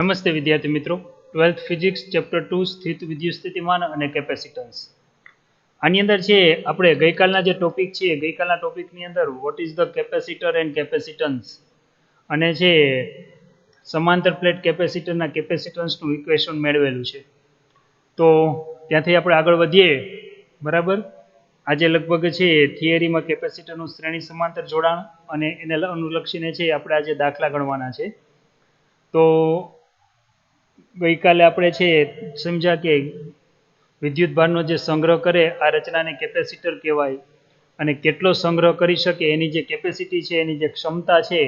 નમસ્તે વિદ્યાર્થી મિત્રો, 12th ફિઝિક્સ ચેપ્ટર 2 સ્થિત વિદ્યુત સ્થિતિમાન અને કેપેસિટન્સ. આની અંદર છે આપણે ગઈકાલના જે ટોપિક છે ગઈકાલના ટોપિકની અંદર what is the capacitor and capacitance અને છે સમાંતર પ્લેટ કેપેસિટરના કેપેસિટન્સનું ઇક્વેશન મેળવેલું છે. તો ત્યાંથી આપણે આગળ વધીએ. બરાબર, આજે લગભગ છે થિયરીમાં કેપેસિટરનું શ્રેણી સમાંતર જોડાણ અને એને અનુલક્ષીને છે આપણે આજે દાખલા ગણવાના છે. તો ગઈકાલે આપણે છે સમજ્યા કે વિદ્યુત ભારનો જે સંગ્રહ કરે આ રચનાને કેપેસિટર કહેવાય અને કેટલો સંગ્રહ કરી શકે એની જે કેપેસિટી છે, એની જે ક્ષમતા છે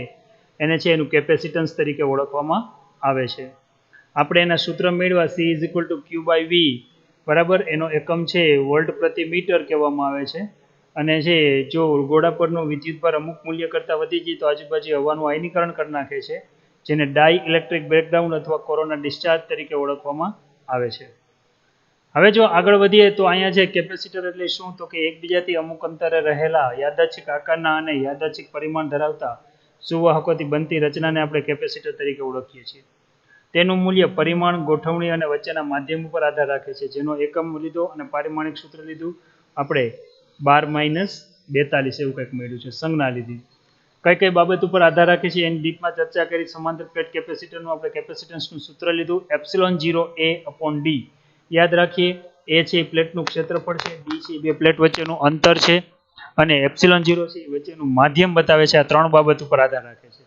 એને છે એનું કેપેસિટન્સ તરીકે ઓળખવામાં આવે છે. આપણે એના સૂત્ર મેળવ્યા C=Q/V. બરાબર, એનો એકમ છે વોલ્ટ પ્રતિ મીટર કહેવામાં આવે છે. અને છે જો ગોળા પરનો વિદ્યુતભાર અમુક મૂલ્ય કરતાં વધી જાય તો આજુબાજુ હવાનું આયનીકરણ કરી નાખે છે, જેને ડાઈ ઇલેક્ટ્રિક બ્રેકડાઉન અથવા કોરોના ડિસ્ચાર્જ તરીકે ઓળખવામાં આવે છે. હવે જો આગળ વધીએ તો અહીંયા છે કેપેસિટર એટલે શું, તો કે એકબીજાથી અમુક અંતરે રહેલા યાદચ્છિક આકારના અને યાદચ્છિક પરિમાણ ધરાવતા સુવાહકોથી બનતી રચનાને આપણે કેપેસિટર તરીકે ઓળખીએ છીએ. તેનું મૂલ્ય પરિમાણ, ગોઠવણી અને વચ્ચેના માધ્યમ ઉપર આધાર રાખે છે, જેનો એકમ લીધો અને પારિમાણિક સૂત્ર લીધું આપણે 12 - 42 એવું કંઈક મળ્યું છે, સંજ્ઞા લીધી. કઈ કઈ બાબત ઉપર આધાર રાખે છે એની ડીપમાં ચર્ચા કરી. સમાંતર પ્લેટ કેપેસિટરનું આપણે કેપેસિટન્સનું સૂત્ર લીધું ε0A/d. યાદ રાખીએ, એ છે પ્લેટનું ક્ષેત્રફળ છે, d છે બે પ્લેટ વચ્ચેનું અંતર છે અને ε0 છે વચ્ચેનું માધ્યમ બતાવે છે. આ ત્રણ બાબત ઉપર આધાર રાખે છે.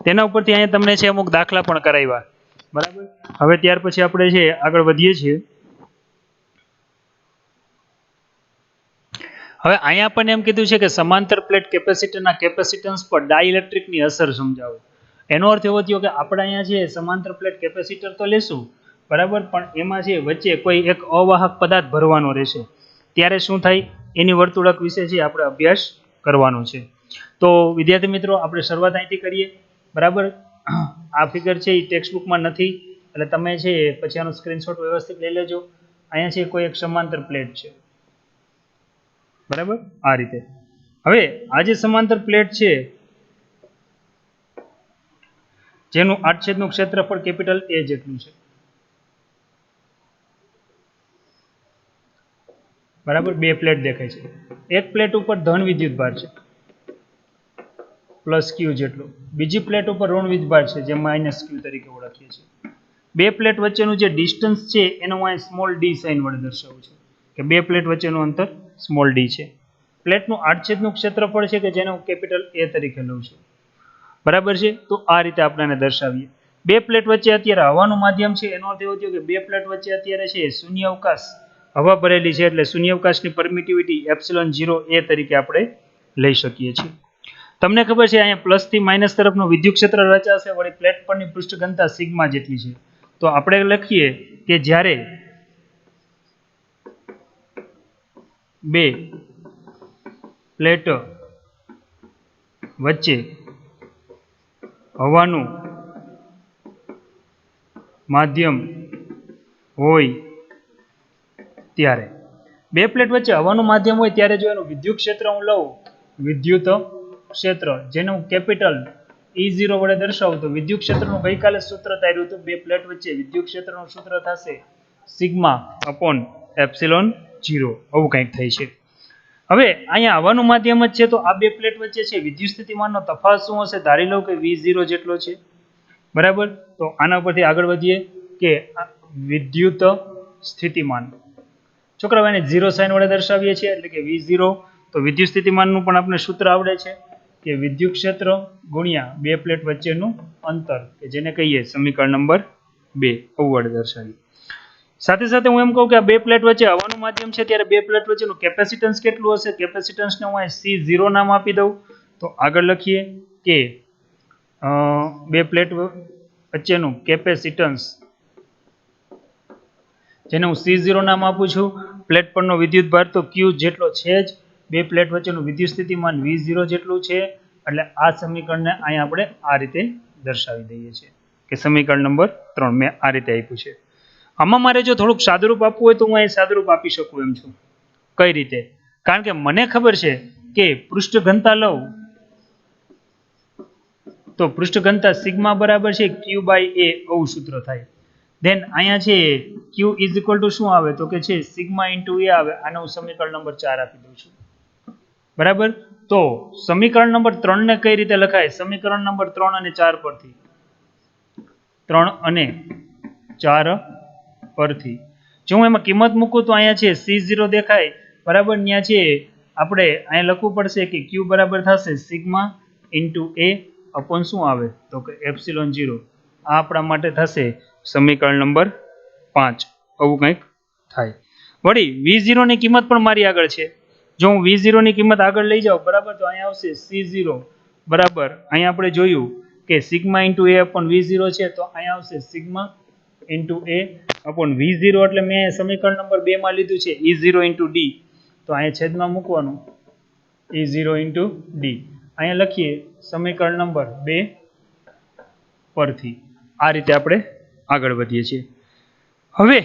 તેના ઉપરથી અહીંયા તમને છે અમુક દાખલા પણ કરાવ્યા. બરાબર, હવે ત્યાર પછી આપણે છે આગળ વધીએ છીએ. હવે અહીંયા આપણને એમ કીધું છે કે સમાંતર પ્લેટ કેપેસિટરના કેપેસિટન્સ પર ડાઇલેક્ટ્રિકની અસર સમજાવો. એનો અર્થ એવો થયો કે આપણે અહીંયા છે સમાંતર પ્લેટ કેપેસિટર તો લેશું, બરાબર, પણ એમાં છે વચ્ચે કોઈ એક અવાહક પદાર્થ ભરવાનો રહેશે. ત્યારે શું થાય એની વર્તુળક વિશે છે આપણે અભ્યાસ કરવાનો છે. તો વિદ્યાર્થી મિત્રો, આપણે શરૂઆત અહીંથી કરીએ. બરાબર, આ ફિગર છે એ ટેક્સ્ટ બુકમાં નથી એટલે તમે છે પછી આનો સ્ક્રીનશોટ વ્યવસ્થિત લઈ લેજો. અહીંયા છે કોઈ એક સમાંતર પ્લેટ છે. બરાબર, આ રીતે. હવે આ જે સમાંતર પ્લેટ છે જેનું આડછેદનું ક્ષેત્રફળ કેપિટલ A જેટલું છે. બરાબર, બે પ્લેટ દેખાય છે. એક પ્લેટ ઉપર ધન વિદ્યુતભાર છે +Q જેટલો, બીજી પ્લેટ ઉપર ઋણ વિદ્યુતભાર છે જે -Q તરીકે ઓળખીએ છીએ. બે પ્લેટ વચ્ચેનું જે ડિસ્ટન્સ છે એનો હું અહીં સ્મોલ d સાઇન વડે દર્શાવું છું કે બે પ્લેટ વચ્ચેનું અંતર સ્મોલ d છે. પ્લેટનું આડછેદનું ક્ષેત્રફળ છે કે જેને હું કેપિટલ A તરીકે લઉં છું. બરાબર છે, તો આ રીતે આપણે એને દર્શાવીએ. બે પ્લેટ વચ્ચે અત્યારે હવાનું માધ્યમ છે, એનો અર્થ એવો થયો કે બે પ્લેટ વચ્ચે અત્યારે છે શૂન્ય અવકાશ, હવા ભરેલી છે, એટલે શૂન્ય અવકાશની પરમિટિવિટી ε0A તરીકે આપણે લઈ શકીએ છીએ. તમને ખબર છે અહીંયા પ્લસ થી માઇનસ તરફનું વિદ્યુત ક્ષેત્ર રચાશે, વળી પ્લેટ પરની પૃષ્ઠ ઘનતા સિગ્મા જેટલી છે. તો આપણે લખીએ કે જ્યારે બે પ્લેટ વચ્ચે હવાનું માધ્યમ હોય ત્યારે, બે પ્લેટ વચ્ચે હવાનું માધ્યમ હોય ત્યારે જો એનું વિદ્યુત ક્ષેત્ર હું લઉં, વિદ્યુત ક્ષેત્ર જેને હું કેપિટલ E0 વડે દર્શાવું, તો વિદ્યુત ક્ષેત્રનું ગઈકાલે સૂત્ર તાર્યું હતું. બે પ્લેટ વચ્ચે વિદ્યુત ક્ષેત્રનું સૂત્ર થશે σ/ε0, આવું કંઈક થાય છે. હવે અહીંયા હવાનું માધ્યમ જ છે, તો આ બે પ્લેટ વચ્ચે છે વિદ્યુત સ્થિતિમાનનો તફાવત શું હશે, ધારી લઉં કે V0 જેટલો છે. બરાબર, તો આના પરથી આગળ વધીએ કે વિદ્યુત સ્થિતિમાન, છોકરાઓ એને 0 સાઇન વડે દર્શાવીએ છીએ એટલે કે V0. તો વિદ્યુત સ્થિતિમાનનું પણ આપણે સૂત્ર આવડે છે કે વિદ્યુત ક્ષેત્ર ગુણ્યા બે પ્લેટ વચ્ચેનું અંતર કે જેને કહીએ સમીકરણ નંબર 2, આવું વડે દર્શાવીએ. સાથે સાથે હું એમ કહું કે આ બે પ્લેટ વચ્ચે હવાનું માધ્યમ છે ત્યારે બે પ્લેટ વચ્ચેનું કેપેસિટન્સ કેટલું હશે. કેપેસિટન્સને હું અહીં C0 નામ આપી દઉં. તો આગળ લખીએ કે બે પ્લેટ વચ્ચેનું કેપેસિટન્સ જેને હું C0 નામ આપું છું. પ્લેટ પરનો વિદ્યુતભાર તો Q જેટલો છે જ, બે પ્લેટ વચ્ચેનું વિદ્યુત સ્થિતિમાન V0 જેટલું છે. એટલે આ સમીકરણને અહીં આપણે આ રીતે દર્શાવી દઈએ છીએ કે સમીકરણ નંબર 3 મેં આ રીતે આપ્યું છે. આમાં મારે જો થોડુંક સાદુરૂપ આપવું હોય તો હું અહીં સાદુરૂપ આપી શકું એમ છું. કઈ રીતે? કારણ કે મને ખબર છે કે પૃષ્ઠ ઘનતા લઉં તો પૃષ્ઠ ઘનતા સિગ્મા બરાબર છે ક્યુ બાય એ આવું સૂત્ર થાય. ધેન અહીંયા છે ક્યુ ઇઝ ઇક્વલ ટુ શું આવે તો કે છે સિગ્મા ઇન્ટુ એ આવે. આને હું સમીકરણ નંબર 4 આપી દઉં છું. બરાબર. તો સમીકરણ નંબર 3 ને કઈ રીતે લખાય? સમીકરણ નંબર 3 અને 4 પરથી. 3 અને 4 પરથી જો હું એમાં કિંમત મૂકું તો અહીંયા છે C0 દેખાય. બરાબર. ત્યાં છે આપણે અહીંયા લખવું પડશે કે Q બરાબર થશે સિગ્મા ઇન્ટુ એ અપોન શું આવે તો કે એપ્સિલોન 0. આ આપણા માટે થશે સમીકરણ નંબર 5. આવું કંઈક થાય. વળી V0 ની કિંમત પણ મારી આગળ છે. જો હું V0 ની કિંમત આગળ લઈ જાઉં બરાબર તો અહીંયા આવશે C0 બરાબર. અહીંયા આપણે જોયું કે સિગ્મા ઇન્ટુ એ અપોન V0 છે તો અહીંયા આવશે સિગ્મા ઇન્ટુ એ અપોન V0 એટલે મેં સમીકરણ નંબર 2 માં લીધું છે E0 ઇન્ટુ ડી. તો અહીંયા છેદમાં મૂકવાનું E0 ઇન્ટુ ડી. અહીંયા લખીએ સમીકરણ નંબર 2 પરથી. આ રીતે આપણે આગળ વધીએ છીએ. હવે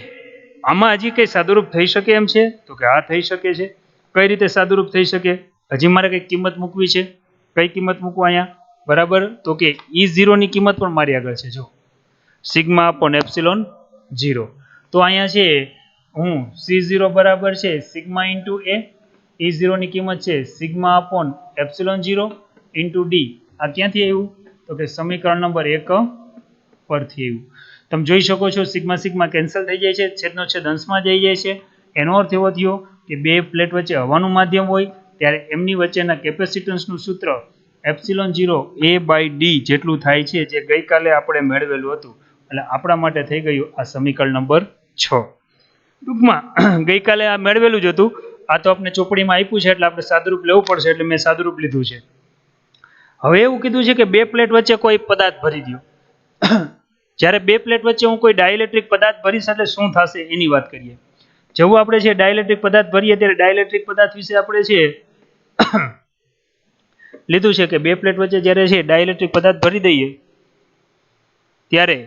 આમાં હજી કઈ સાદુરૂપ થઈ શકે એમ છે તો કે હા થઈ શકે છે. કઈ રીતે સાદુરૂપ થઈ શકે? હજી મારે કઈ કિંમત મૂકવી છે. કઈ કિંમત મૂકવા અહીંયા? બરાબર. તો કે E0 ની કિંમત પણ મારી આગળ છે. જો સિગ્મા અપોન એપ્સિલોન 0. તો અહીંયા છે હું C0 બરાબર છે સિગ્મા ઇન્ટુ એ. E0 ની કિંમત છે sigma upon epsilon 0 into D. આ ક્યાંથી આવ્યું તો કે સમીકરણ નંબર 1 પરથી આવ્યું. તમે જોઈ શકો છો સિગ્મા સિગ્મા કેન્સલ થઈ જાય છે, છેદનો છેદ અંશમાં જઈ જાય છે. એનો અર્થ એવો થયો કે બે પ્લેટ વચ્ચે હવાનું માધ્યમ હોય ત્યારે એમની વચ્ચેના કેપેસિટન્સનું સૂત્ર એપ્સિલોન 0 a બાય ડી જેટલું થાય છે, જે ગઈકાલે આપણે મેળવેલું હતું. એટલે આપણા માટે થઈ ગયું આ સમીકરણ નંબર 6. ટૂંકમાં ગઈકાલે આ મેળવેલું જ હતું. આ તો આપણે ચોપડીમાં આપ્યું છે એટલે આપણે સાદુરૂપ લેવું પડશે એટલે મેં સાદુરૂપ લીધું છે. હવે એવું કીધું છે કે બે પ્લેટ વચ્ચે કોઈ પદાર્થ ભરી દો. જ્યારે બે પ્લેટ વચ્ચે હું કોઈ ડાઇલેક્ટ્રિક પદાર્થ ભરીશ એટલે શું થશે એની વાત કરીએ. જેવું આપણે છે ડાઇલેક્ટ્રિક પદાર્થ ભરીએ ત્યારે ડાઇલેક્ટ્રિક પદાર્થ વિશે આપણે છે લીધું છે કે બે પ્લેટ વચ્ચે જ્યારે છે ડાઇલેક્ટ્રિક પદાર્થ ભરી દઈએ ત્યારે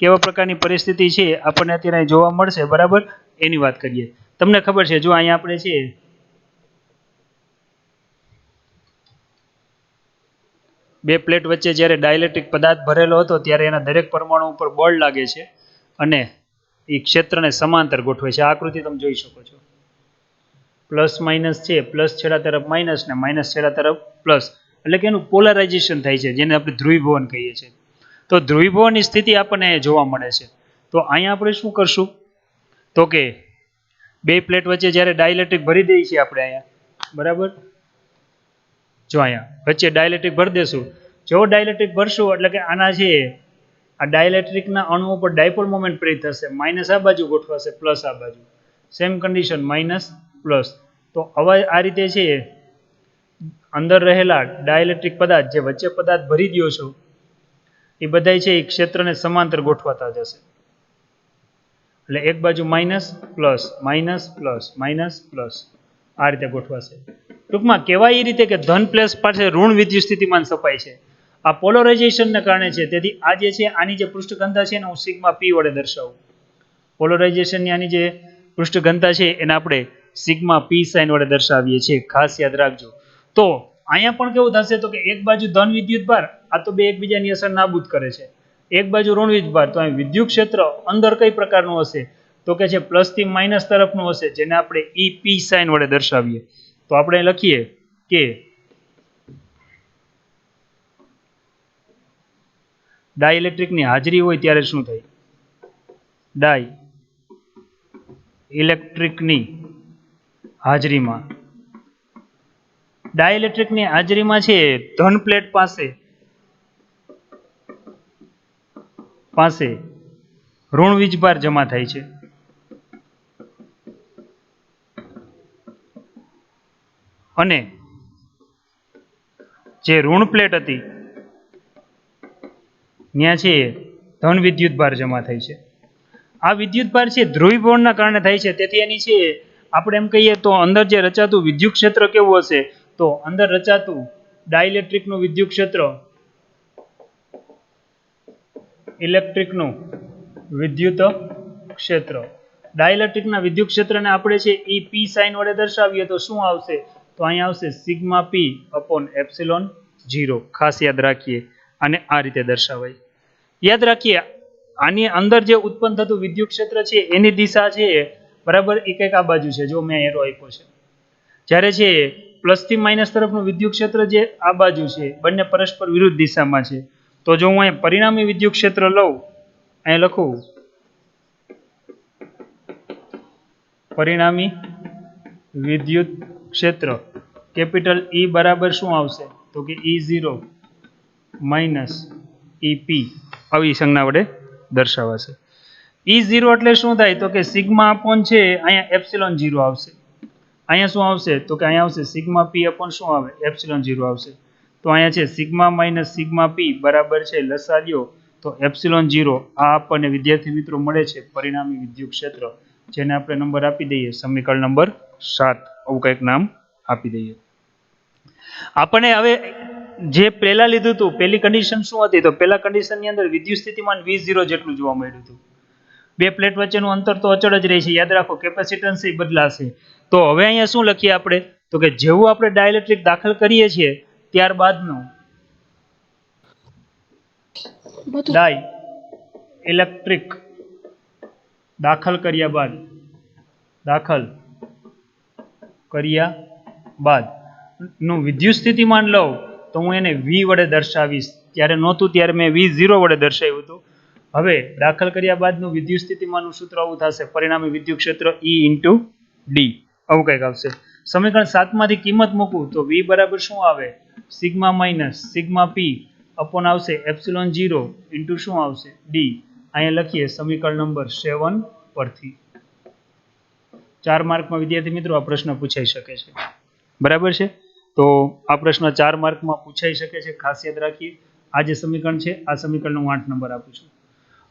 કેવા પ્રકારની પરિસ્થિતિ છે આપણને અત્યારે જોવા મળશે. બરાબર. એની વાત કરીએ. તમને ખબર છે જો અહીંયા આપણે છે બે પ્લેટ વચ્ચે જ્યારે ડાઇલેક્ટ્રિક પદાર્થ ભરેલો હતો ત્યારે એના દરેક પરમાણુ ઉપર બળ લાગે છે અને એ ક્ષેત્રને સમાંતર ગોઠવે છે. આ આકૃતિ તમે જોઈ શકો છો. પ્લસ માઇનસ છે, પ્લસ છેડા તરફ માઇનસ ને માઇનસ છેડા તરફ પ્લસ, એટલે કે એનું પોલરાઇઝેશન થાય છે જેને આપણે ધ્રુવીભવન કહીએ છીએ. તો ધ્રુવીભવનની સ્થિતિ આપણને જોવા મળે છે. તો અહીંયા આપણે શું કરશું તો કે બે પ્લેટ વચ્ચે જ્યારે ડાઇલેક્ટ્રિક ભરી દઈએ છીએ આપણે અહીંયા. બરાબર. જો અહીંયા વચ્ચે ડાઇલેક્ટ્રિક ભરી દેશું. જો ડાઇલેક્ટ્રિક ભરશું એટલે કે આના છે આ ડાઇલેક્ટ્રિકના અણુઓ પર ડાયપોલ મોમેન્ટ પ્રેરિત થશે. માઇનસ આ બાજુ ગોઠવાશે, પ્લસ આ બાજુ. Same condition minus plus. તો હવે આ રીતે છે અંદર રહેલા ડાઇલેક્ટ્રિક પદાર્થ જે વચ્ચે પદાર્થ ભરી દો છો એ બધા છે એ ક્ષેત્રને સમાંતર ગોઠવાતા જશે. એટલે એક બાજુ minus plus minus plus minus plus આ રીતે ગોઠવાશે. ટૂંકમાં કહેવાય એ રીતે કે ધન પ્લેસ પાસે ઋણ વિદ્યુત સ્થિતિમાન સપાય છે. આ પોલરાઇઝેશનને કારણે છે. તેથી આ જે છે આની જે પૃષ્ઠ ઘનતા છે ને હું સિગ્મા પી વડે દર્શાવું. પોલરાઇઝેશનની આની જે પૃષ્ઠ ઘનતા છે એને આપણે સિગ્મા પી સાઇન વડે દર્શાવીએ છીએ. ખાસ યાદ રાખજો. તો અહીંયા પણ કેવું થશે તો કે એક બાજુ ધન વિદ્યુત ભાર, આ તો બે એકબીજાની અસર નાબૂદ કરે છે. એક બાજુ ઋણ વિદ્યુત ભાર, તો અહીં વિદ્યુત ક્ષેત્ર અંદર કઈ પ્રકારનું હશે તો કે છે પ્લસ થી માઇનસ તરફનું હશે, જેને આપણે ઈ પી સાઇન વડે દર્શાવીએ. તો આપણે લખીએ કે ડાઇલેક્ટ્રિકની હાજરી હોય ત્યારે શું થાય? ડાઈ ઇલેક્ટ્રિકની હાજરીમાં ડાઇલેક્ટ્રિકની હાજરીમાં છે ધન પ્લેટ પાસે ઋણ વીજભાર જમા થાય છે. અને જે ઋણ પ્લેટ હતી ત્યાં છે ધન વિદ્યુત ભાર જમા થાય છે. આ વિદ્યુત ભાર છે ધ્રુવીભવનના કારણે થાય છે. તેથી એની છે આપણે એમ કહીએ તો અંદર જે રચાતું વિદ્યુત ક્ષેત્ર કેવું હશે તો અંદર રચાતું ડાઇલેક્ટ્રિકનું વિદ્યુત ક્ષેત્ર ઇલેક્ટ્રિકનું વિદ્યુત ક્ષેત્ર ડાઇલેક્ટ્રિકના વિદ્યુત ક્ષેત્રને આપણે છે એ પી સાઇન વડે દર્શાવીએ તો શું આવશે તો અહીંયા આવશે સિગ્મા પી અપોન એપ્સિલોન 0 ખાસ યાદ રાખીએ અને આ રીતે દર્શાવાય યાદ રાખીએ આની અંદર જે ઉત્પન્ન થતું વિદ્યુત ક્ષેત્ર છે એની દિશા છે બરાબર એ કંઈક આ બાજુ છે જો મેં એરો આપ્યો છે જ્યારે છે પ્લસ થી માઇનસ તરફનું વિદ્યુત ક્ષેત્ર જે આ બાજુ છે બંને પરસ્પર વિરુદ્ધ દિશામાં છે તો જો હું અહીં પરિણામી વિદ્યુત ક્ષેત્ર લઉં અહીં લખું પરિણામી વિદ્યુત ક્ષેત્ર કેપિટલ E બરાબર શું આવશે તો કે E0 માઇનસ EP આવી સંજ્ઞા વડે દર્શાવાશે E0 એટલે શું થાય તો કે સિગ્મા અપોન છે અહીંયા એપ્સિલોન 0 આવશે અહીંયા શું આવશે તો કે અહીંયા આવશે સિગ્મા P અપોન શું આવે એપ્સિલોન 0 આવશે તો અહીંયા છે સિગ્મા માઇનસ સિગ્મા P બરાબર છે લસા લ્યો તો એપ્સિલોન 0 આ આપણને વિદ્યાર્થી મિત્રો મળે છે પરિણામી વિદ્યુત ક્ષેત્ર જેને આપણે નંબર આપી દઈએ સમીકરણ નંબર 7 આવું કંઈક નામ આપી દઈએ આપણે હવે જે પહેલા લીધું હતું પહેલી કન્ડિશન શું હતી તો પહેલા કન્ડિશનની અંદર વિદ્યુત સ્થિતિમાન V0 જેટલું જોવા મળ્યું હતું બે પ્લેટ વચ્ચેનું અંતર તો અચળ જ રહે છે યાદ રાખો કેપેસિટન્સ એ બદલાશે તો હવે અહીંયા શું લખીએ આપણે તો કે જેવું આપણે ડાઇલેક્ટ્રિક દાખલ કરીએ છીએ ત્યારબાદનું ડાઈ ઇલેક્ટ્રિક દાખલ કર્યા બાદ નું વિદ્યુત સ્થિતિમાન લઉં તો હું એને V વડે દર્શાવીશ ત્યારે નહોતું ત્યારે મેં V0 વડે દર્શાવ્યું હતું હવે દાખલ કર્યા બાદનું વિદ્યુત સ્થિતિમાનનું સૂત્ર આવું થશે પરિણામી વિદ્યુત ક્ષેત્ર E × D આવું કંઈક આવશે સમીકરણ 7 માંથી કિંમત મૂકું તો V બરાબર શું આવે sigma minus sigma P upon આવશે એપ્સિલોન 0 ઇન્ટુ શું આવશે D અહીંયા લખીએ સમીકરણ નંબર 7 પરથી 4 માર્કમાં વિદ્યાર્થી મિત્રો આ પ્રશ્ન પૂછાઈ શકે છે બરાબર છે તો આ પ્રશ્ન 4 માર્કમાં પૂછાઈ શકે છે ખાસ યાદ રાખીએ આ જે સમીકરણ છે આ સમીકરણનો હું 8 નંબર આપું છું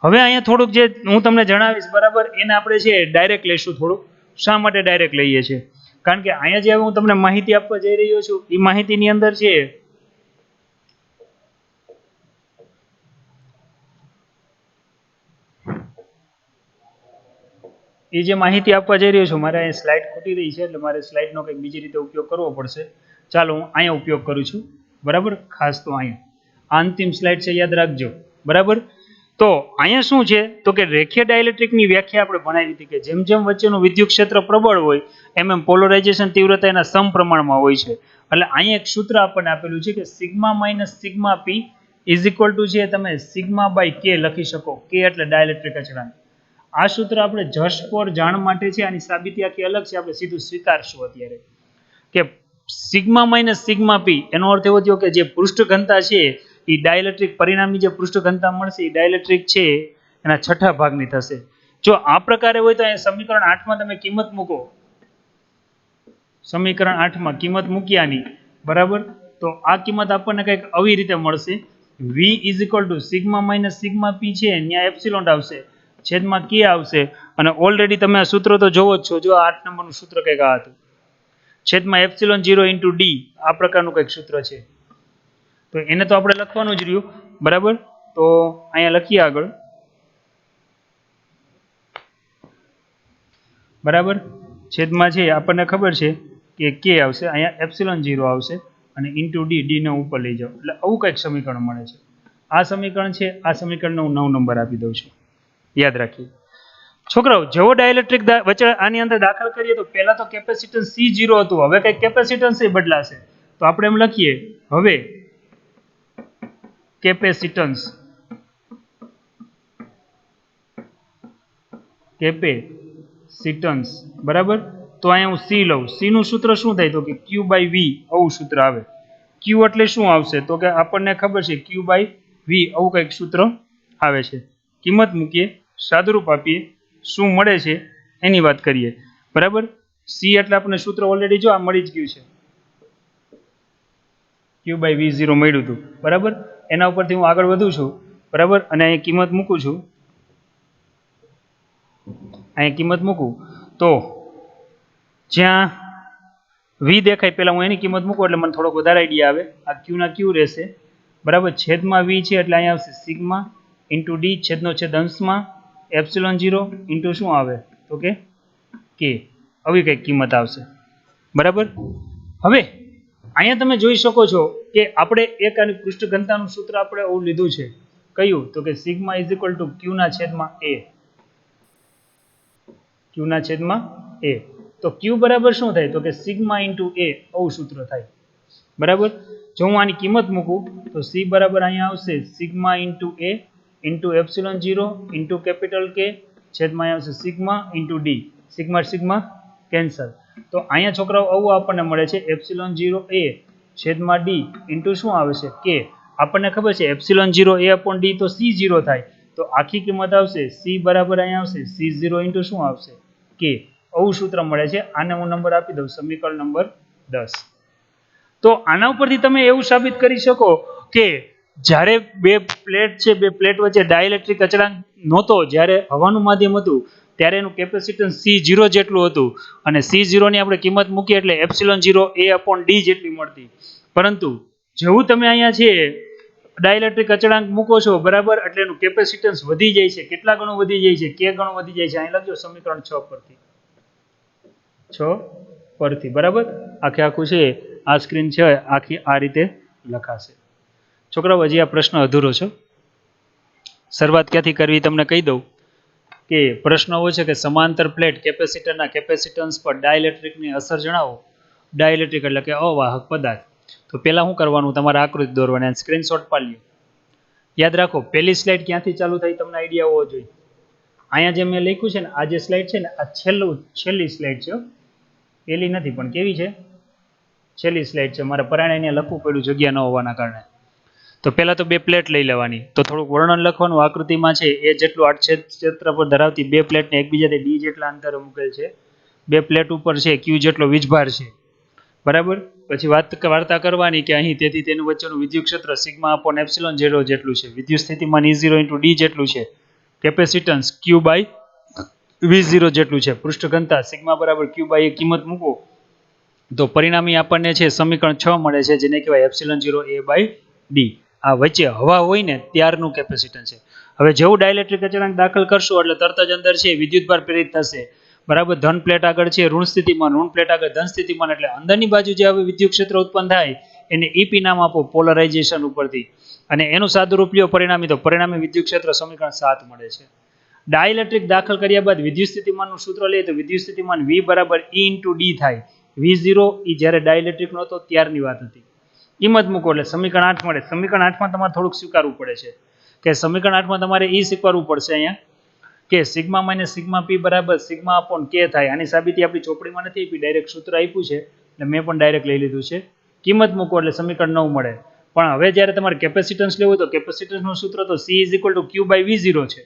હવે અહીંયા થોડુંક જે હું તમને જણાવીશ બરાબર એને આપણે છે ડાયરેક્ટ લઈશું થોડુંક શા માટે ડાયરેક્ટ લઈએ છીએ કારણ કે અહીંયા જે હું તમને માહિતી આપવા જઈ રહ્યો છું એ માહિતીની અંદર છે એ જે માહિતી આપવા જઈ રહ્યો છું મારે અહીંયા સ્લાઇડ ખૂટી રહી છે એટલે મારે સ્લાઇડનો કંઈક બીજી રીતે ઉપયોગ કરવો પડશે ચાલો હું અહીંયા ઉપયોગ કરું છું બરાબર ખાસ તો અહીંયા અંતિમ સ્લાઇડ છે યાદ રાખજો બરાબર તો અહીંયા શું છે તો કે રેખીય ડાઇલેક્ટ્રિકની વ્યાખ્યા આપણે ભણાવી હતી કે જેમ જેમ વચ્ચેનું વિદ્યુત ક્ષેત્ર પ્રબળ હોય એમ પોલરાઇઝેશન તીવ્રતા એના સમપ્રમાણમાં હોય છે એટલે અહીંયા એક સૂત્ર આપણને આપેલું છે કે sigma minus sigma P is equal two છે તમે સિગ્મા બાય K લખી શકો K એટલે ડાઇલેક્ટ્રિક અચળાંક આ સૂત્ર આપણે જસ્ટ ફોર જાણ માટે છે આની સાબિતી આખી અલગ છે આપણે સીધું સ્વીકારશું અત્યારે કે સિગ્મા માઇનસ સિગ્મા P એનો અર્થ એવો થયો કે જે પૃષ્ઠ ઘનતા છે એ ડાઇલેક્ટ્રિક પરિણામી જે પૃષ્ઠ ઘનતા મળશે એ ડાઇલેક્ટ્રિક છે એના છઠ્ઠા ભાગની થશે જો આ પ્રકારે હોય તો અહીંયા સમીકરણ 8 માં તમે કિંમત મૂકો સમીકરણ 8 માં કિંમત મૂક્યાની બરાબર તો આ કિંમત આપણને કંઈક આવી રીતે મળશે V is equal to sigma minus sigma P છે ત્યાં એપ્સિલોન આવશે છેદમાં K આવશે અને ઓલરેડી તમે આ સૂત્ર તો જોવો જ છો જો 8 નંબરનું સૂત્ર કંઈક આ હતું છેદમાં એપ્સિલોન 0 ઇન્ટુ D આ પ્રકારનું કંઈક સૂત્ર છે તો એને તો આપણે લખવાનું જ રહ્યું બરાબર તો અહીંયા લખીએ આગળ બરાબર છેદમાં છે આપણને ખબર છે કે K આવશે અહીંયા એપ્સિલોન 0 આવશે અને ઇન્ટુ D ને ઉપર લઈ જાઓ એટલે આવું કંઈક સમીકરણ મળે છે આ સમીકરણ છે આ સમીકરણનો હું 9 નંબર આપી દઉં છું યાદ રાખીએ છોકરાઓ જેવો ડાઇલેક્ટ્રિક વચ્ચે આની અંદર દાખલ કરીએ તો પહેલા તો કેપેસિટન્સ C0 હતું હવે કંઈક કેપેસિટન્સ એ બદલાશે તો આપણે એમ લખીએ હવે કેપેસિટન્સ બરાબર તો અહીંયા હું C લઉં C નું સૂત્ર શું થાય તો કે Q બાય V આવું સૂત્ર આવે Q એટલે શું આવશે તો કે આપણને ખબર છે Q બાય V આવું કંઈક સૂત્ર આવે છે કિંમત મૂકીએ સાદુરૂપ આપીએ શું મળે છે એની વાત કરીએ બરાબર C એટલે આપણને સૂત્ર ઓલરેડી જો આ મળી જ ગયું છે Q બાય V0 મળ્યું હતું બરાબર એના ઉપરથી હું આગળ વધું છું બરાબર અને અહીં કિંમત મૂકું છું અહીં કિંમત મૂકું તો જ્યાં V દેખાય પહેલા હું એની કિંમત મૂકું એટલે મને થોડોક વધારે આઈડિયા આવે આ Q ના Q રહેશે બરાબર છેદમાં V છે એટલે અહીંયા આવશે સિગ્મા ઇન્ટુ D છેદનો છેદ અંશમાં એપ્સિલોન 0 ઇન્ટુ શું આવે તો કે K આવી કંઈક કિંમત આવશે બરાબર હવે અહીંયા તમે જોઈ શકો છો કે આપણે એક આની પૃષ્ઠ ઘનતાનું સૂત્ર આપણે એવું લીધું છે કયું તો કે સિગ્મા ઇઝ ઇક્વલ ટુ ક્યુ ના છેદમાં એ, ક્યુ ના છેદમાં એ. તો ક્યુ બરાબર શું થાય તો કે સિગ્મા ઇન્ટુ એ આવું સૂત્ર થાય. બરાબર. જો હું આની કિંમત મૂકું તો સી બરાબર અહીંયા આવશે સિગ્મા ઇન્ટુ એ ઇન્ટુ એપ્સિલોન 0 ઇન્ટુ કેપિટલ કે છેદમાં અહીંયા આવશે sigma into D. Sigma sigma cancel. તો અહીંયા છોકરાઓ આવું આપણને મળે છે એપ્સિલોન 0 એ છેદમાં ડી ઇન્ટુ શું આવે છે કે. આપણને ખબર છે એપ્સિલોન 0 એ અપોન ડી તો સી 0 થાય. તો આખી કિંમત આવશે સી બરાબર અહીંયા આવશે સી 0 ઇન્ટુ શું આવશે કે. આવું સૂત્ર મળે છે. આને હું નંબર આપી દઉં સમીકરણ નંબર 10. તો આના ઉપરથી તમે એવું સાબિત કરી શકો કે જ્યારે બે પ્લેટ છે બે પ્લેટ વચ્ચે ડાઇલેક્ટ્રિક અચળાંક નહોતો, જ્યારે હવાનું માધ્યમ હતું ત્યારે એનું કેપેસિટન્સ C0 જેટલું હતું અને C0 ની આપણે કિંમત મૂકીએ એટલે એપ્સિલોન 0 A upon D જેટલી મળતી. પરંતુ જેવું તમે અહીંયા છે ડાઇલેક્ટ્રિક અચળાંક મૂકો છો બરાબર એટલે એનું કેપેસિટન્સ વધી જાય છે. કેટલા ગણું વધી જાય છે? કે ગણું વધી જાય છે. અહીં લખજો સમીકરણ 6 પરથી. 6 પરથી બરાબર. આખે આખું છે આ સ્ક્રીન છે આખી આ રીતે લખાશે. છોકરાઓ હજી આ પ્રશ્ન અધૂરો છે. શરૂઆત ક્યાંથી કરવી તમને કહી દઉં કે પ્રશ્ન એવો છે કે સમાંતર પ્લેટ કેપેસિટરના કેપેસિટન્સ પર ડાઇલેક્ટ્રિકની અસર જણાવો. ડાઇલેક્ટ્રિક એટલે કે અવાહક પદાર્થ. તો પહેલા શું કરવાનું તમારે આકૃતિ દોરવાની સ્ક્રીનશોટ પાડી લો. યાદ રાખો પહેલી સ્લાઇડ ક્યાંથી ચાલુ થઈ તમને આઈડિયા હોવો જોઈએ. અહીંયા જે મેં લખ્યું છે ને આ જે સ્લાઇડ છે ને આ છેલ્લી સ્લાઇડ છે. પહેલી નથી પણ કેવી છે છેલ્લી સ્લાઇડ છે. મારે પરાણે લખવું પડ્યું જગ્યા ન હોવાના કારણે. તો પહેલા તો બે પ્લેટ લઈ લેવાની. તો થોડુંક વર્ણન લખવાનું આકૃતિમાં છે એ જેટલું આડછેદ ક્ષેત્ર પર ધરાવતી બે પ્લેટને એકબીજાથી ડી જેટલા અંતરે મૂકેલ છે. બે પ્લેટ ઉપર છે ક્યુ જેટલો વીજભાર છે બરાબર. પછી વાર્તા કરવાની કે અહીં તેથી તેનું વચ્ચેનું વિદ્યુત ક્ષેત્ર સિગ્મા અપોન એપ્સિલોન 0 જેટલું છે. વિદ્યુત સ્થિતિમાન E0 ઇન્ટુ ડી જેટલું છે. કેપેસિટન્સ ક્યુ બાય V0 જેટલું છે. પૃષ્ઠ ઘનતા સિગ્મા બરાબર ક્યુ બાય એ કિંમત મૂકો તો પરિણામી આપણને છે સમીકરણ 6 મળે છે જેને કહેવાય એપ્સિલોન 0 A બાય ડી. આ વચ્ચે હવા હોય ને ત્યારનું કેપેસિટન્સ છે. હવે જેવું ડાઇલેક્ટ્રિક અચળાંક દાખલ કરશો એટલે તરત જ અંદર છે વિદ્યુતભાર પ્રેરિત થશે બરાબર. ધન પ્લેટ આગળ છે ઋણ સ્થિતિમાન, ઋણ પ્લેટ આગળ ધન સ્થિતિમાન એટલે અંદરની બાજુ જે હવે વિદ્યુત ક્ષેત્ર ઉત્પન્ન થાય એને EP નામ આપો પોલરાઇઝેશન ઉપરથી અને એનું સાદુરૂપ લ્યો પરિણામી. તો પરિણામી વિદ્યુત ક્ષેત્ર સમીકરણ 7 મળે છે. ડાઇલેક્ટ્રિક દાખલ કર્યા બાદ વિદ્યુત સ્થિતિમાનનું સૂત્ર લઈએ તો વિદ્યુત સ્થિતિમાન V બરાબર E ઇન્ટુ ડી થાય. V0 એ જ્યારે ડાઇલેક્ટ્રિક નહોતો ત્યારની વાત હતી. કિંમત મૂકો એટલે સમીકરણ 8 મળે. સમીકરણ 8 માં તમારે થોડુંક સ્વીકારવું પડે છે કે સમીકરણ 8 માં તમારે એ સ્વીકારવું પડશે અહીંયા કે સિગ્મા માઇનસ સિગ્મા પી બરાબર સિગ્મા અપોન કે થાય. આની સાબિતી આપણી ચોપડીમાં નથી આપી, ડાયરેક્ટ સૂત્ર આપ્યું છે એટલે મેં પણ ડાયરેક્ટ લઈ લીધું છે. કિંમત મૂકો એટલે સમીકરણ 9 મળે. પણ હવે જ્યારે તમારે કેપેસિટન્સ લેવું તો કેપેસિટન્સનું સૂત્ર તો C is equal to q by V0 છે.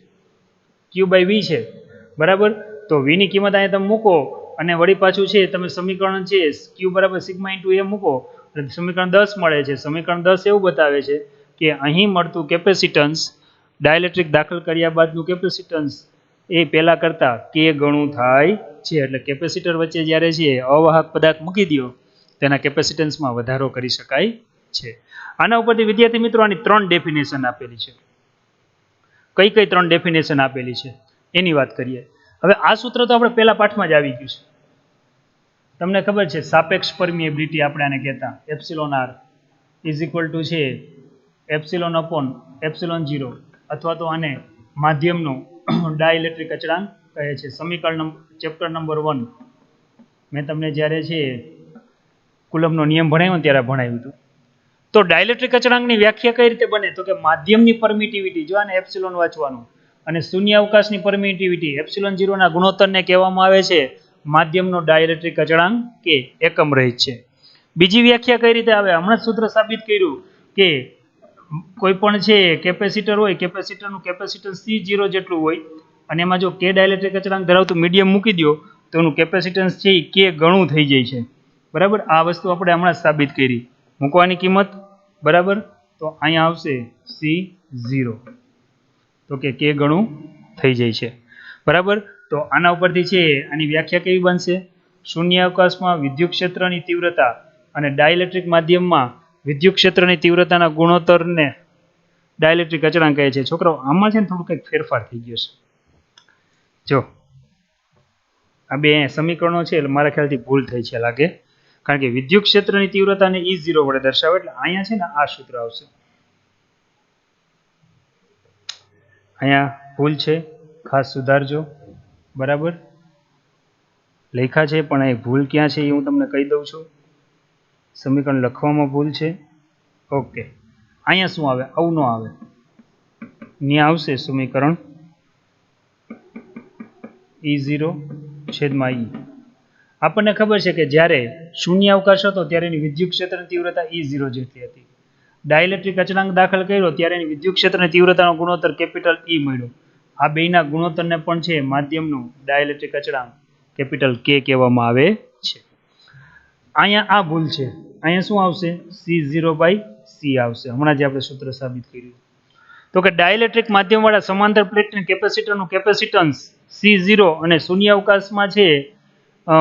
ક્યુ બાય V છે બરાબર. તો V ની કિંમત અહીંયા તમે મૂકો અને વળી પાછું છે તમે સમીકરણ છે ક્યુ બરાબર સિગ્મા ઇન્ટુ એ મૂકો એટલે સમીકરણ 10 મળે છે. સમીકરણ 10 એવું બતાવે છે કે અહીં મળતું કેપેસિટન્સ ડાઇલેક્ટ્રિક દાખલ કર્યા બાદનું કેપેસિટન્સ એ પહેલા કરતા કે ગણું થાય છે. એટલે કેપેસિટર વચ્ચે જ્યારે છે અવાહક પદાર્થ મૂકી દો તેના કેપેસિટન્સમાં વધારો કરી શકાય છે. આના ઉપરથી વિદ્યાર્થી મિત્રો આની 3 ડેફિનેશન આપેલી છે. કઈ કઈ 3 ડેફિનેશન આપેલી છે એની વાત કરીએ. હવે આ સૂત્ર તો આપણે પહેલા પાઠમાં જ આવી ગયું છે. તમને ખબર છે સાપેક્ષ પરમિએબિલિટી આપણે આને કહેતા epsilon r is equal two છે એપ્સિલોન અપોન એપ્સિલોન 0 અથવા તો આને માધ્યમનો ડાઇલેક્ટ્રિક અચળાંક કહે છે. સમીકરણ ચેપ્ટર નંબર 1 મેં તમને જ્યારે છે કુલમનો નિયમ ભણાવ્યો ત્યારે ભણાવ્યું હતું. તો ડાઇલેક્ટ્રિક અચળાંકની વ્યાખ્યા કઈ રીતે બને તો કે માધ્યમની પરમિટિવિટી જો આને એપ્સિલોન વાંચવાનું અને શૂન્ય અવકાશની પરમિટિવિટી એપ્સિલોન 0 ના ગુણોત્તરને કહેવામાં આવે છે માધ્યમનો ડાઇલેક્ટ્રિક અચળાંક કે એકમ રહિત છે. બીજી વ્યાખ્યા કઈ રીતે આવે? હમણાં સૂત્ર સાબિત કર્યું કે કોઈ પણ છે કેપેસિટર હોય કેપેસિટરનું કેપેસિટન્સ C0 જેટલું હોય અને એમાં જો કે ડાઇલેક્ટ્રિક અચળાંક ધરાવતું મીડિયમ મૂકી દો તો એનું કેપેસિટન્સ છે એ કે ગણું થઈ જાય છે બરાબર. આ વસ્તુ આપણે હમણાં જ સાબિત કરી. મૂકવાની કિંમત બરાબર તો અહીંયા આવશે C0 તો કે ગણું થઈ જાય છે બરાબર. તો આના ઉપરથી છે આની વ્યાખ્યા કેવી બનશે? શૂન્ય અવકાશમાં વિદ્યુત ક્ષેત્રની તીવ્રતા અને ડાઇલેક્ટ્રિક માધ્યમમાં વિદ્યુત ક્ષેત્રની તીવ્રતાના ગુણોત્તરને ડાઇલેક્ટ્રિક અચળાંક કહે છે. છોકરાઓ આમાં છે ને થોડું કંઈક ફેરફાર થઈ ગયો છે. જો આ બે સમીકરણો છે એટલે મારા ખ્યાલથી ભૂલ થઈ છે લાગે, કારણ કે વિદ્યુત ક્ષેત્રની તીવ્રતાને E0 વડે દર્શાવે એટલે અહીંયા છે ને આ સૂત્ર આવશે. અહીંયા ભૂલ છે, ખાસ સુધારજો. બરાબર લખ્યા છે પણ એ ભૂલ ક્યાં છે એ હું તમને કહી દઉં છું. સમીકરણ લખવામાં ભૂલ છે. ઓકે, અહીંયા શું આવે? આવું ન આવે. અહીંયા આવશે સમીકરણ E0 છેદમાં E. આપણને ખબર છે કે જ્યારે શૂન્ય અવકાશ હતો ત્યારે એની વિદ્યુત ક્ષેત્રની તીવ્રતા E0 જેટલી હતી. ડાયલેક્ટ્રિક અચળાંક દાખલ કર્યો ત્યારે એની વિદ્યુત ક્ષેત્રની તીવ્રતાનો ગુણોત્તર કેપિટલ E મળ્યો. આ બેના ગુણોત્તરને પણ છે માધ્યમનું ડાયલેક્ટ્રિક અચળાંક કેપિટલ K કહેવામાં આવે છે. અહીંયા આ ભૂલ છે. અહીંયા શું આવશે? C0/C આવશે. હમણાં જે આપણે સૂત્ર સાબિત કર્યું. તો કે ડાયલેક્ટ્રિક માધ્યમવાળા સમાંતર પ્લેટની કેપેસિટરનું કેપેસિટન્સ C0 અને શૂન્ય અવકાશમાં છે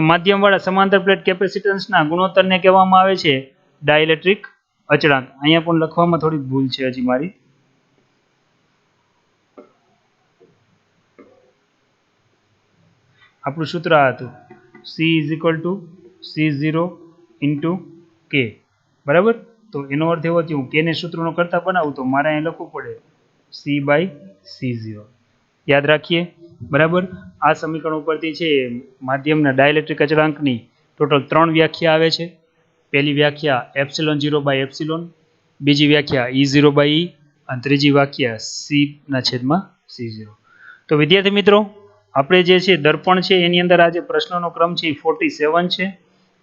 માધ્યમવાળા સમાંતર પ્લેટ કેપેસિટન્સના ગુણોત્તરને કહેવામાં આવે છે ડાયલેક્ટ્રિક અચળાંક. અહીંયા પણ લખવામાં થોડી ભૂલ છે હજી મારી. આપણું સૂત્ર આ હતું C=C0 × K. બરાબર. તો એનો અર્થ એવો થયો હું K ને સૂત્રનો કરતા બનાવું તો મારે અહીં લખવું પડે C/C0. યાદ રાખીએ. બરાબર. આ સમીકરણ ઉપરથી છે માધ્યમના ડાયલેક્ટ્રિક અચળાંકની ટોટલ 3 વ્યાખ્યા આવે છે. પહેલી વ્યાખ્યા ε0/ε, બીજી વ્યાખ્યા E0/E અને ત્રીજી વ્યાખ્યા C/C0. તો વિદ્યાર્થી મિત્રો, આપણે જે છે દર્પણ છે એની અંદર આ જે પ્રશ્નોનો ક્રમ છે એ 47 છે,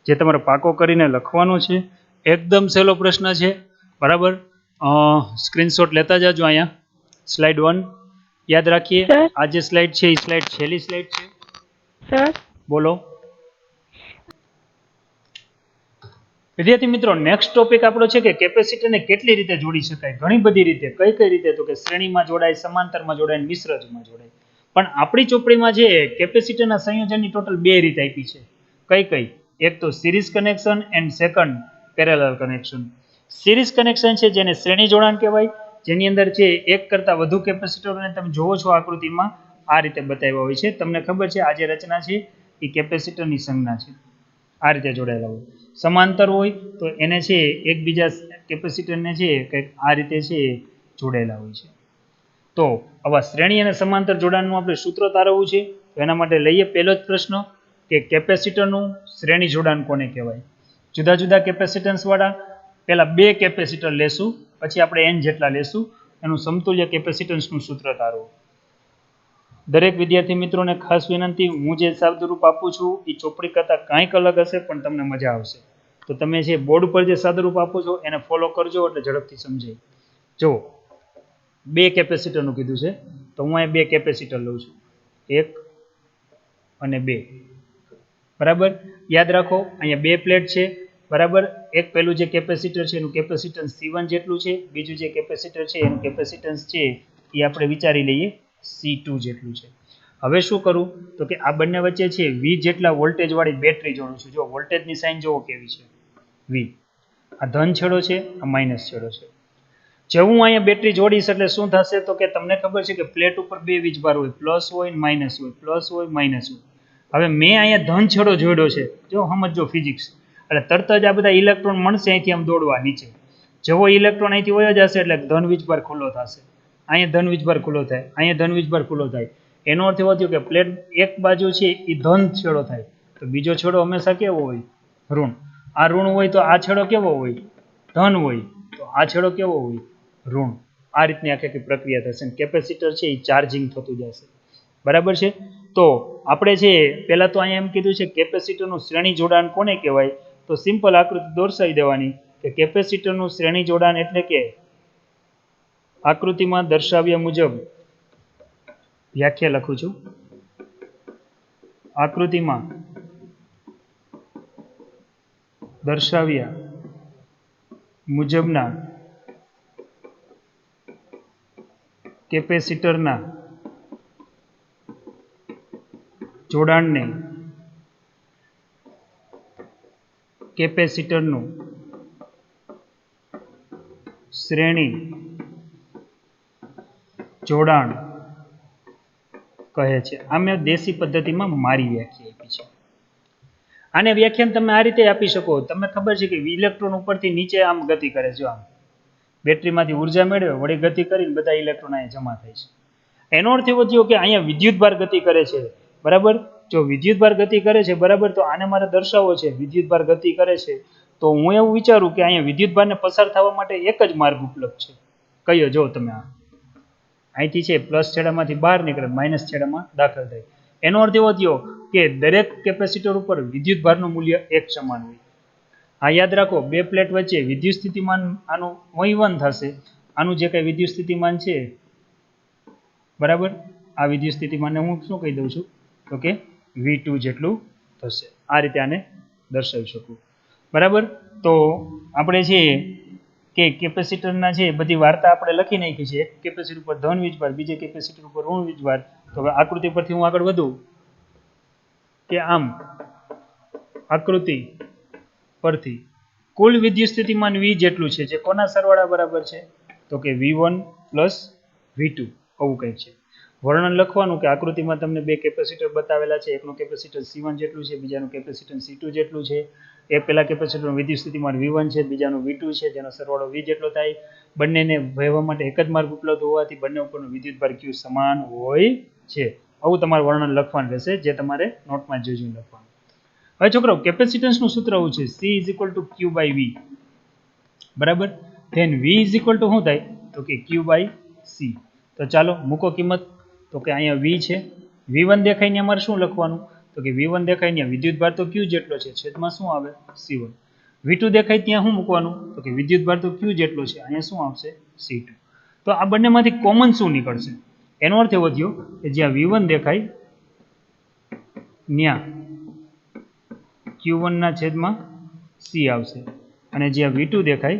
જે તમારે પાકો કરીને લખવાનો છે. એકદમ સહેલો પ્રશ્ન છે. બરાબર. સ્ક્રીનશોટ લેતા જાજો. અહીંયા સ્લાઇડ 1 યાદ રાખીએ. આ જે સ્લાઇડ છે એ સ્લાઇડ છેલ્લી સ્લાઇડ છે. સર બોલો. વિદ્યાર્થી મિત્રો, નેક્સ્ટ ટોપિક આપણો છે કે કેપેસિટરને કેટલી રીતે જોડી શકાય. ઘણી બધી રીતે. કઈ કઈ રીતે? તો કે શ્રેણીમાં જોડાય, સમાંતરમાં જોડાય, મિશ્રમાં જોડાય. પણ આપણી ચોપડીમાં જે કેપેસિટરના સંયોજનની ટોટલ 2 રીત આપી છે. કઈ કઈ? એક તો series connection and second parallel connection. Series connection છે જેને શ્રેણી જોડાણ કહેવાય, જેની અંદર છે એક કરતાં વધુ કેપેસિટરોને તમે જોવો છો આકૃતિમાં આ રીતે બતાવ્યા હોય છે. તમને ખબર છે આ જે રચના છે એ કેપેસિટરની સંજ્ઞા છે. આ રીતે જોડાયેલા હોય. સમાંતર હોય તો એને છે એકબીજા કેપેસિટરને છે કંઈક આ રીતે છે જોડાયેલા હોય છે. તો આવા શ્રેણી અને સમાંતર જોડાણનું આપણે સૂત્ર તારવવું છે. તો એના માટે લઈએ પહેલો જ પ્રશ્ન કે કેપેસિટરનું શ્રેણી જોડાણ કોને કહેવાય. જુદા જુદા કેપેસિટન્સ વાળા પહેલા 2 કેપેસિટર લેશું, પછી આપણે n જેટલા લેશું. એનું સમતુલ્ય કેપેસિટન્સનું સૂત્ર તારવો. દરેક વિદ્યાર્થી મિત્રોને ખાસ વિનંતી, હું જે શબ્દરૂપ આપું છું એ ચોપડી કરતાં કાંઈક અલગ હશે પણ તમને મજા આવશે. તો તમે જે બોર્ડ પર જે શબ્દરૂપ આપો છો એને ફોલો કરજો એટલે ઝડપથી સમજાય. જો 2 કેપેસિટરનું કીધું છે તો હું અહીં 2 કેપેસિટર લઉં છું, 1 અને 2. બરાબર. યાદ રાખો અહીંયા 2 પ્લેટ છે. બરાબર. એક પહેલું જે કેપેસિટર છે એનું કેપેસિટન્સ C1 જેટલું છે, બીજું જે કેપેસિટર છે એનું કેપેસિટન્સ છે એ આપણે વિચારી લઈએ C2 જેટલું છે. હવે શું કરું તો કે આ બંને વચ્ચે છે V જેટલા વોલ્ટેજ વાળી બેટરી જોડું છું. જો વોલ્ટેજની સાઇન જોવો કેવી છે, V. આ ધન છેડો છે, આ માઇનસ છેડો છે. જેવું અહીંયા બેટરી જોડીશ એટલે શું થશે તો કે તમને ખબર છે કે પ્લેટ ઉપર 2 વીજભાર હોય, પ્લસ હોય માઇનસ હોય, પ્લસ હોય માઇનસ હોય. હવે મેં અહીંયા ધન છેડો જોડ્યો છે. જો સમજો ફિઝિક્સ. એટલે તરત જ આ બધા ઇલેક્ટ્રોન મળશે અહીંથી આમ દોડવા નીચે. જેવો ઇલેક્ટ્રોન અહીંથી વયો જશે એટલે ધન વીજભાર ખુલ્લો થશે. અહીંયા ધન વીજભાર ખુલ્લો થાય, અહીંયા ધન વીજભાર ખુલ્લો થાય. એનો અર્થ એવો થયો કે પ્લેટ એક બાજુ છે એ ધન છેડો થાય તો બીજો છેડો હંમેશા કેવો હોય? ઋણ. આ ઋણ હોય તો આ છેડો કેવો હોય? ધન હોય. તો આ છેડો કેવો હોય? ઋણ. આ રીતની આખી પ્રક્રિયા થશે. કેપેસિટર છે એ ચાર્જિંગ થતું જશે. બરાબર છે. તો આપણે છે પહેલા તો અહીંયા એમ કીધું છે કેપેસિટરનું શ્રેણી જોડાણ કોને કહેવાય. તો સિમ્પલ આકૃતિ દર્શાવી દેવાની કે કેપેસિટરનું શ્રેણી જોડાણ એટલે કે આકૃતિમાં દર્શાવ્યા મુજબ વ્યાખ્યા લખું છું. આકૃતિમાં દર્શાવ્યા મુજબના કેપેસિટરના જોડાણને કેપેસિટરનું શ્રેણી જોડાણ કહે છે. આ મેં દેશી પદ્ધતિમાં મારી વ્યાખ્યા આપી છે. આને વ્યાખ્યાન તમે આ રીતે આપી શકો. તમને ખબર છે કે ઇલેક્ટ્રોન ઉપરથી નીચે આમ ગતિ કરે છે. આમ બેટરીમાંથી ઉર્જા મેળવે વળી ગતિ કરીને બધા ઇલેક્ટ્રોન અહીંયા જમા થાય છે. એનો અર્થ એવો થયો કે અહીંયા વિદ્યુતભાર ગતિ કરે છે. બરાબર, જો વિદ્યુતભાર ગતિ કરે છે બરાબર, તો આને મારે દર્શાવવો છે વિદ્યુતભાર ગતિ કરે છે. તો હું એવું વિચારું કે અહીંયા વિદ્યુતભારને પસાર થવા માટે એક જ માર્ગ ઉપલબ્ધ છે. કયો? જો તમે અહીંથી છે પ્લસ છેડામાંથી બહાર નીકળે, માઇનસ છેડામાં દાખલ થાય. એનો અર્થ એવો થયો કે દરેક કેપેસિટર ઉપર વિદ્યુતભારનું મૂલ્ય એક સમાન હોય. આ યાદ રાખો, બે પ્લેટ વચ્ચે વિદ્યુત સ્થિતિમાન આનું V1 થશે. આનું જે કંઈ વિદ્યુત સ્થિતિમાન છે બરાબર, આ વિદ્યુત સ્થિતિમાનને હું શું કહી દઉં છું તો કે V2 જેટલું થશે. આ રીતે આને દર્શાવી શકું. બરાબર, તો આપણે છે કે કેપેસિટરના છે બધી વાર્તા આપણે લખી નાખી છે. એક કેપેસિટર ઉપર ધન વીજભાર, બીજે કેપેસિટર ઉપર ઋણ વીજભાર. તો હવે આકૃતિ પરથી હું આગળ વધું કે આમ આકૃતિ પરથી કુલ વિદ્યુત સ્થિતિમાન V જેટલું છે, જે કોના સરવાળા બરાબર છે તો કે V1 પ્લસ V2. આવું કંઈક છે. વર્ણન લખવાનું કે આકૃતિમાં તમને બે કેપેસિટર બતાવેલા છે. એકનું કેપેસિટર C1 જેટલું છે, બીજાનું કેપેસિટર C2 જેટલું છે. એ પહેલા કેપેસિટરનું વિદ્યુત સ્થિતિમાન V1 છે, બીજાનું V2 છે, જેનો સરવાળો V જેટલો થાય. બંનેને વહેવા માટે એક જ માર્ગ ઉપલબ્ધ હોવાથી બંને ઉપરનું વિદ્યુતભાર Q સમાન હોય છે. આવું તમારે વર્ણન લખવાનું રહેશે, જે તમારે નોટમાં જોઈને લખવાનું. હવે છોકરાઓ, કેપેસિટન્સનું સૂત્ર આવું છે, C = Q/V. બરાબર, ધેન V = શું થાય તો કે Q/C. તો ચાલો મૂકો કિંમત. તો કે અહીંયા V છે, V1 દેખાય ને અમારે શું લખવાનું તો કે V1 દેખાય ને વિદ્યુતભાર તો Q જેટલો છે, છેદમાં શું આવે C1. V2 દેખાય ત્યાં શું મૂકવાનું તો કે વિદ્યુતભાર તો Q જેટલો છે, અહીંયા શું આવશે C2. તો આ બંનેમાંથી કોમન શું નીકળશે? એનો અર્થ એવો થયો કે જ્યાં V1 દેખાય ત્યાં Q1 ના છેદમાં C આવશે, અને જ્યાં V2 દેખાય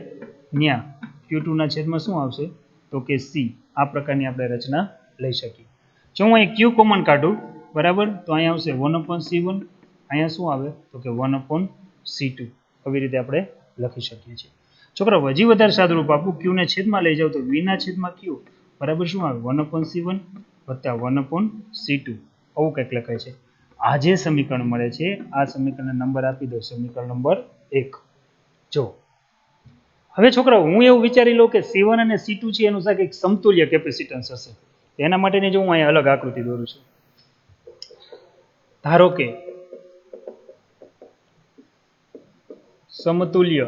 ત્યાં Q2 ના છેદમાં શું આવશે તો કે C. આ પ્રકારની આપણે રચના લઈ શકીએ. જો હું અહીં Q કોમન કાઢું બરાબર, તો અહીંયા આવશે 1/C1, અહીંયા શું આવે તો કે 1/C2. આવી રીતે આપણે લખી શકીએ છીએ. છોકરાઓ, હજી વધારે સાદુરૂપ આપું, Q ને છેદમાં લઈ જાવ તો V ના છેદમાં Q બરાબર શું આવે 1/C1 વત્તા 1/C2. આવું કંઈક લખાય છે. આ જે સમીકરણ મળે છે, આ સમીકરણને નંબર આપી દો, સમીકરણ નંબર 1. જો હવે છોકરાઓ, હું એવું વિચારી લઉં કે C1 અને C2 છે એનું સાથે એક સમતુલ્ય કેપેસિટન્સ હશે. એના માટેની જો હું અહીંયા અલગ આકૃતિ દોરું છું. ધારો કે સમતુલ્ય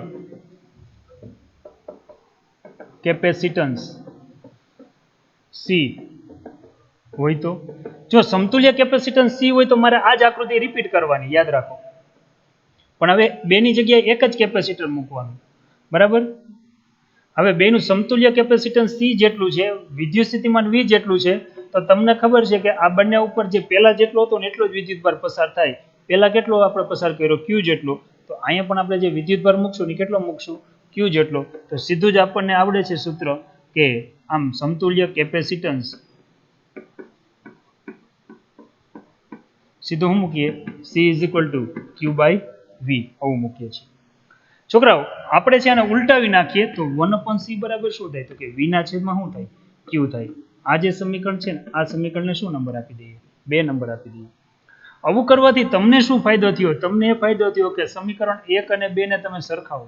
કેપેસિટન્સ C હોય તો, જો સમતુલ્ય કેપેસિટન્સ C હોય તો મારે આ જ આકૃતિ રિપીટ કરવાની, યાદ રાખો. પણ હવે બેની જગ્યાએ એક જ કેપેસિટર મૂકવાનું. બરાબર, હવે બેનું સમતુલ્ય કેપેસિટન્સ C જેટલું છે, વિદ્યુત સ્થિતિમાન V જેટલું છે, તો તમને ખબર છે કે આ બંને ઉપર જે પહેલા જેટલો હતો ને એટલો જ વિદ્યુતભાર પસાર થાય. પહેલા કેટલો આપણે પસાર કર્યો Q જેટલો, તો અહીંયા પણ આપણે જે વિદ્યુતભાર મૂકશું ને કેટલો મૂકશું Q જેટલો. તો સીધું જ આપણને આવડે છે સૂત્ર કે આમ સમતુલ્ય કેપેસિટન્સ સીધું શું મૂકીએ C = Q/V. આવું મૂકીએ છીએ. છોકરાઓ, આપણે છે આને ઉલટાવી નાખીએ તો 1/C બરાબર શું થાય તો કે V ના છેદમાં શું થાય Q થાય. આ જે સમીકરણ છે ને, આ સમીકરણને શું નંબર આપી દઈએ 2 નંબર આપી દઈએ. આવું કરવાથી તમને શું ફાયદો થયો? તમને એ ફાયદો થયો કે સમીકરણ 1 અને 2 ને તમે સરખાવો.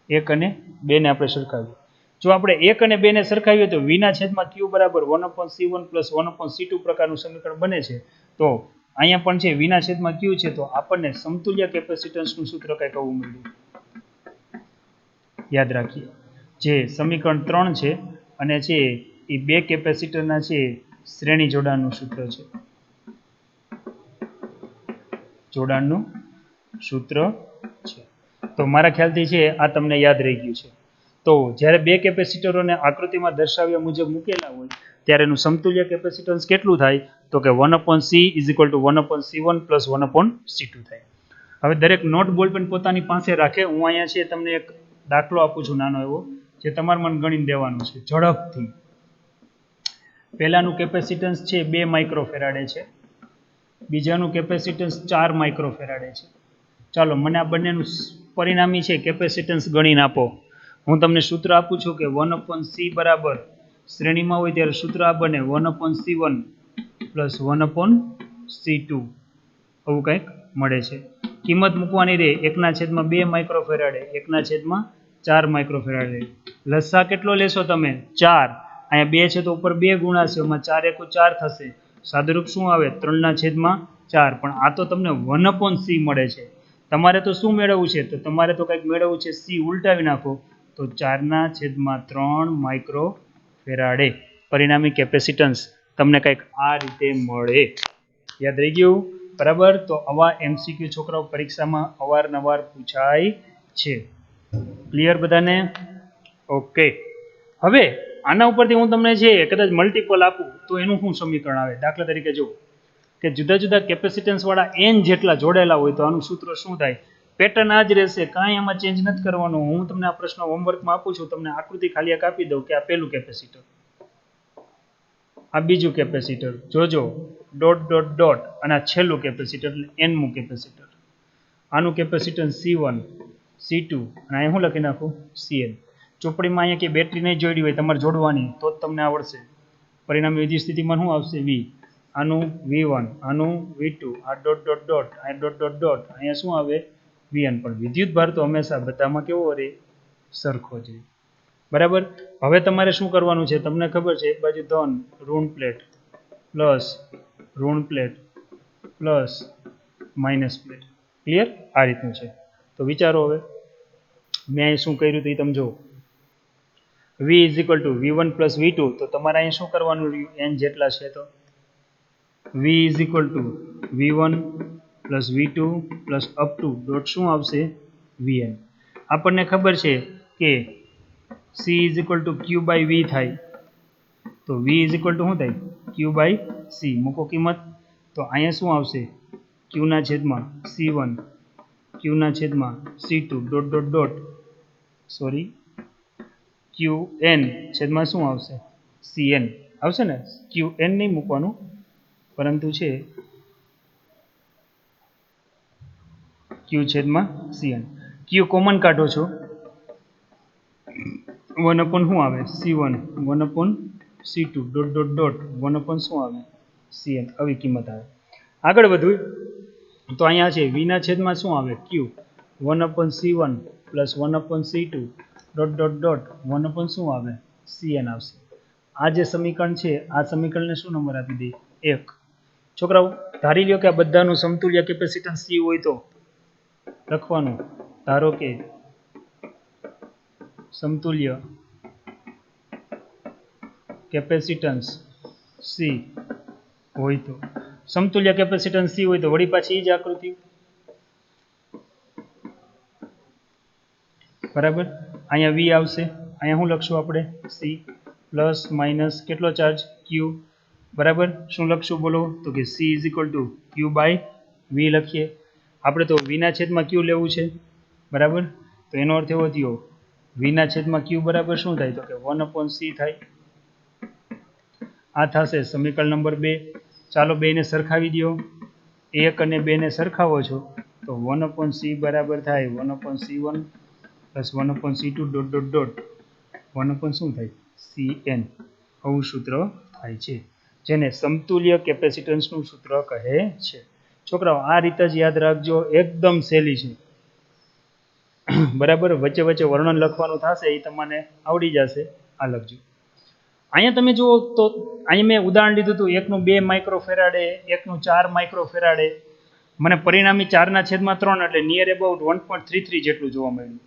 1 અને 2 ને આપણે સરખાવીએ. જો આપણે 1 અને 2 ને સરખાવીએ તો V ના છેદમાં Q બરાબર 1/C1 + 1/C2 પ્રકારનું સમીકરણ બને છે. તો અહીંયા પણ છે V ના છેદમાં Q છે, તો આપણને સમતુલ્ય કેપેસિટન્સનું સૂત્ર કંઈક આવું મળ્યું. યાદ રાખીએ, જે સમીકરણ 3 છે અને છે એ બે કેપેસિટરના છે શ્રેણી જોડાણનું સૂત્ર છે. જોડાણનું સૂત્ર છે. તો મારા ખ્યાલથી છે આ તમને યાદ રહી ગયું છે. તો જ્યારે બે કેપેસિટરોને આકૃતિમાં દર્શાવ્યા મુજબ મૂકેલા હોય ત્યારે એનું સમતુલ્ય કેપેસિટન્સ કેટલું થાય તો કે 1/C = 1/C1 + 1/C2 થાય. હવે દરેક નોટ બોલપેન પોતાની પાસે રાખે. હું અહીંયા છે તમને એક દાખલો આપું છું નાનો એવો, જે તમારે મને ગણીને દેવાનું છે ઝડપથી. પહેલાનું કેપેસિટન્સ છે 2 માઇક્રોફેરાડે છે, બીજાનું કેપેસિટન્સ 4 માઇક્રોફેરાડે છે. ચાલો મને આ બંનેનું પરિણામી છે કેપેસિટન્સ ગણીને આપો. હું તમને સૂત્ર આપું છું કે 1/C બરાબર શ્રેણીમાં હોય ત્યારે સૂત્ર આ બને 1/C1 + 1/C2. આવું કંઈક મળે છે. કિંમત મૂકવાની રહે 1/2 માઇક્રોફેરાડે 1/4 માઇક્રોફેરાડે. લસા કેટલો લેશો તમે 4. અહીંયા 2 છે તો ઉપર 2 ગુણાશે, એમાં 4 એકુ 4 થશે. સાદુરૂપ શું આવે 3/4. પણ આ તો તમને 1/c મળે છે. તમારે તો શું મેળવવું છે? તો તમારે તો કંઈક મેળવવું છે c, ઉલટાવી નાખો તો 4/3 માઇક્રોફેરાડે પરિણામી કેપેસિટન્સ તમને કંઈક આ રીતે મળે. યાદ રહી ગયું? બરાબર. તો આવા એમસીક્યુ છોકરાઓ પરીક્ષામાં અવારનવાર પૂછાય છે. ક્લિયર બધાને? ઓકે. હવે આના ઉપરથી હું તમને જે કદાચ મલ્ટિપલ આપું તો એનું શું સમીકરણ આવે? દાખલા તરીકે જો કે જુદા જુદા કેપેસિટન્સ વાળા n જેટલા જોડેલા હોય તો આનું સૂત્ર શું થાય? પેટર્ન આ જ રહેશે, કાંઈ આમાં ચેન્જ નથી કરવાનું. હું તમને આ પ્રશ્ન હોમવર્કમાં આપું છું, તમને આકૃતિ ખાલી એક આપી દઉં કે આ પહેલું કેપેસિટર, આ બીજું કેપેસિટર, જોજો ડોટ ડોટ ડોટ, અને આ છેલ્લું કેપેસિટર એટલે nમું કેપેસિટર. આનું કેપેસિટન્સ C1, C2 અને અહીંયા હું લખી નાખું Cn. ચોપડીમાં અહીંયા કે બેટરી નહીં જોડી હોય, તમારે જોડવાની તો જ તમને આવડશે. પરિણામી વિદ્યુત સ્થિતિમાં શું આવશે? V. આનું V1, આનું V2, આ ડોટ ડોટ ડોટ, અહીંયા ડોટ ડોટ ડોટ, અહીંયા શું આવે? Vn. પણ વિદ્યુત ભાર તો હંમેશા બધામાં કેવો રહે? સરખો જ. બરાબર. હવે તમારે શું કરવાનું છે? તમને ખબર છે એક બાજુ ધન ઋણ પ્લેટ પ્લસ ઋણ plate plus minus plate. Clear? આ રીતનું છે. તો વિચારો હવે મેં અહીં શું કર્યું હતું એ તમે જો. V = V1 + V2, તો તમારે અહીં શું કરવાનું રહ્યું? n જેટલા છે તો V = V1 + V2 + up to dot શું આવશે? Vn. આપણને ખબર છે કે C = Q/V થાય, તો V શું થાય? Q/C. મૂકો કિંમત તો અહીંયા શું આવશે? Q/C1 Q/C2 dot dot dot, sorry Qn છેદમાં શું આવશે? Cn આવશે ને? Qn નહીં મૂકવાનું, પરંતુ છે Q/Cn. Q કોમન કાઢો છો 1/ શું આવે? C1 1/C2 dot dot dot 1/ શું આવે? Cn. આવી કિંમત આવે. આગળ વધવું તો અહીંયા છે V ના છેદમાં શું આવે? Q 1/C1 + 1/C2 dot dot dot 1/ શું આવે? Cn આવશે. આ જે સમીકરણ છે આ સમીકરણને શું નંબર આપી દઈએ? 1. છોકરાઓ ધારી લ્યો કે આ બધાનું સમતુલ્ય કેપેસિટન્સ C હોય તો લખવાનું, ધારો કે સમતુલ્ય કેપેસિટન્સ C હોય તો, સમતુલ્ય કેપેસિટન્સ C હોય તો વળી પાછી એ જ આકૃતિ. બરાબર. અહીંયા V આવશે, અહીંયા શું લખશું આપણે? C પ્લસ માઇનસ કેટલો ચાર્જ? Q. બરાબર. શું લખશું બોલો? તો કે C = Q/V લખીએ. આપણે તો V ના છેદમાં Q લેવું છે. બરાબર. તો એનો અર્થ એવો થયો V ના છેદમાં Q બરાબર શું થાય? તો કે 1/C થાય. આ થશે સમીકરણ નંબર 2. ચાલો બેને સરખાવી દો. 1 અને 2 ને સરખાવો છો તો 1/C બરાબર થાય 1/C1 + 1/C2 dot dot dot 1/ શું થાય? Cn. આવું સૂત્ર થાય છે, જેને સમતુલ્ય કેપેસિટન્સનું સૂત્ર કહે છે. છોકરાઓ આ રીતે જ યાદ રાખજો, એકદમ સહેલી છે. બરાબર. વચ્ચે વચ્ચે વર્ણન લખવાનું થશે, એ તમને આવડી જશે. આ લખજો. અહીંયા તમે જુઓ તો અહીંયા મેં ઉદાહરણ લીધું હતું, એકનું 2 માઇક્રોફેરાડે, એકનું 4 માઇક્રોફેરાડે. મને પરિણામી 4/3 એટલે નિયર અબાઉટ 1.33 જેટલું જોવા મળ્યું.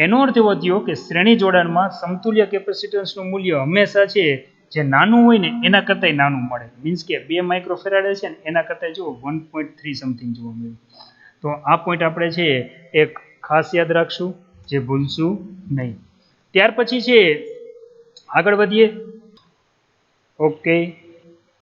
એનો અર્થ એવો થયો કે શ્રેણી જોડાણમાં સમતુલ્ય કેપેસિટન્સનું મૂલ્ય હંમેશા છે જે નાનું હોય ને એના કરતાંય નાનું મળે. મીન્સ કે 2 માઇક્રોફેરાડે છે ને એના કરતાંય જુઓ 1.3 સમથિંગ જોવા મળ્યું. તો આ પોઈન્ટ આપણે છે એક ખાસ યાદ રાખશું, જે ભૂલશું નહીં. ત્યાર પછી છે આગળ વધીએ. ઓકે.